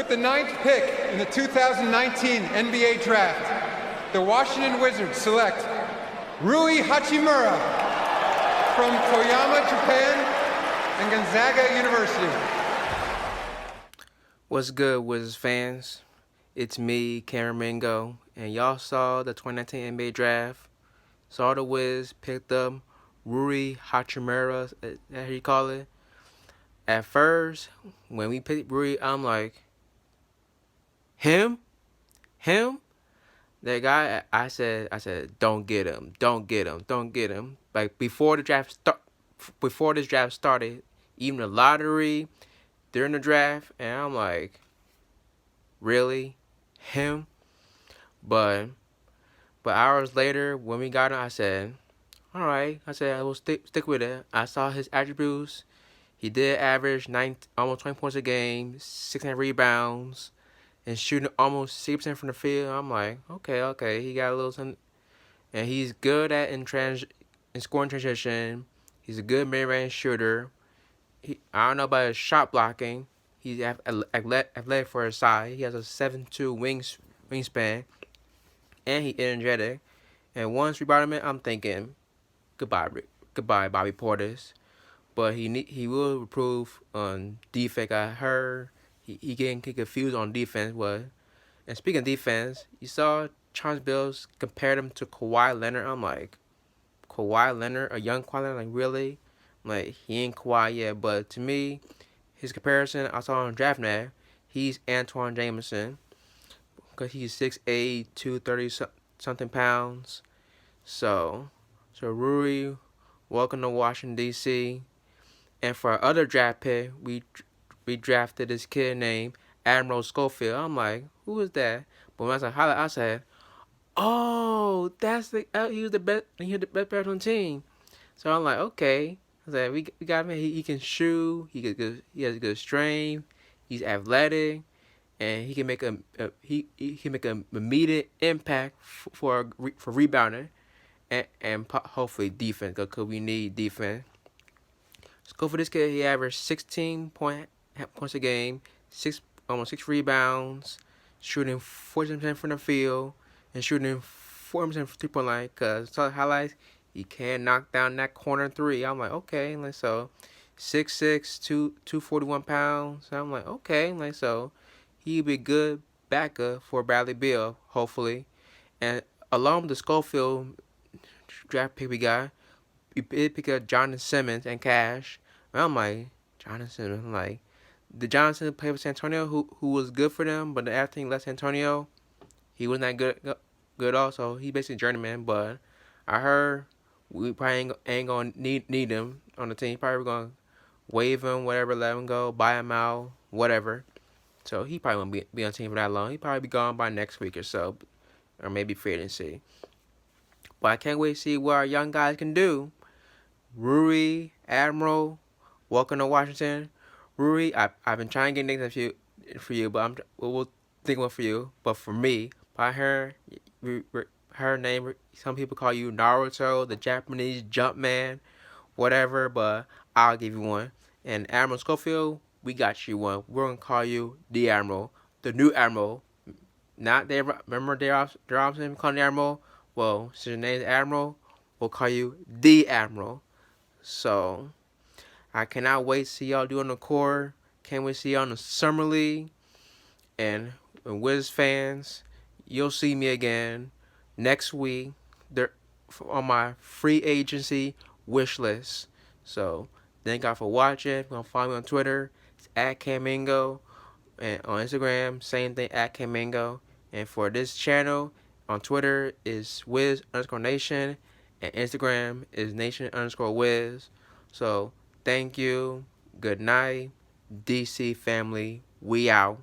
With the 9th pick in the 2019 NBA Draft, the Washington Wizards select Rui Hachimura from Toyama, Japan, and Gonzaga University. What's good, Wizards fans? It's me, Cameron Mingo, and y'all saw the 2019 NBA Draft. Saw the Wiz picked up Rui Hachimura, as you call it. At first, when we picked Rui, I'm like, him? That guy, I said, don't get him. Like before this draft started, even the lottery, during the draft, and I'm like, really, him? But hours later, when we got him, I said, all right. I said I will stick with it. I saw his attributes. He did average almost 20 points a game, 16 rebounds, and shooting almost 60% from the field. I'm like, okay, he got a little something, and he's good at in scoring transition. He's a good mid-range shooter. I don't know about his shot blocking. He's athletic for his size. He has a 7'2" wingspan, and he's energetic. And once we brought him in, I'm thinking, goodbye, Bobby Portis. But he will improve on defense. I heard he getting confused on defense. And speaking of defense, you saw Charles Bills compared him to Kawhi Leonard. I'm like, Kawhi Leonard, a young Kawhi Leonard, like really? Like, he ain't Kawhi yet, but to me, his comparison I saw on DraftNet, he's Antoine Jameson, because he's 6'8", 230 something pounds. So Rui, welcome to Washington D.C. And for our other draft pick, we drafted this kid named Admiral Schofield. I'm like, who is that? But when I saw highlight, I said, oh, that's he was the best player on the team. So I'm like, okay. I said, we got him. He can shoot. He has good strength. He's athletic, and he can make he can make a immediate impact for rebounding, and hopefully defense, because we need defense. Let's go for this kid. He averaged 16 points a game, almost 6 rebounds, shooting 40% from the field, and shooting 40% from 3-point line. Cause saw the highlights, he can knock down that corner three. I'm like, okay, like so, 6'6", 241 pounds. I'm like, okay, like so, he'll be good backup for Bradley Beal, hopefully. And along with the Schofield draft pick we got, we did pick up Jonathan Simmons and cash. And I'm like, Jonathan Simmons, like, the Jonathan played for San Antonio, who was good for them, but after he left San Antonio, he wasn't that good also. He basically journeyman, but I heard we probably ain't gonna need him on the team. Probably gonna waive him, whatever, let him go, buy him out, whatever. So he probably won't be on the team for that long. He probably be gone by next week or so, or maybe free agency. But I can't wait to see what our young guys can do. Rui, Admiral, welcome to Washington. Rui, I've been trying to get names for you, but we'll think one for you. But for me, by her name, some people call you Naruto, the Japanese Jumpman, whatever. But I'll give you one. And Admiral Schofield, we got you one. We're gonna call you the Admiral, the new Admiral. Not Dave. Remember Dave Robinson calling the Admiral? Well, since your name is Admiral, we'll call you the Admiral. So I cannot wait to see y'all doing the core. Can't wait to see y'all in the Summer League. And Wiz fans, you'll see me again next week on my free agency wish list. So thank y'all for watching. If you want to follow me on Twitter, it's @Camingo. And on Instagram, same thing, @Camingo. And for this channel, on Twitter is Wiz_Nation. And Instagram is Nation_Wiz. So thank you. Good night. DC family. We out.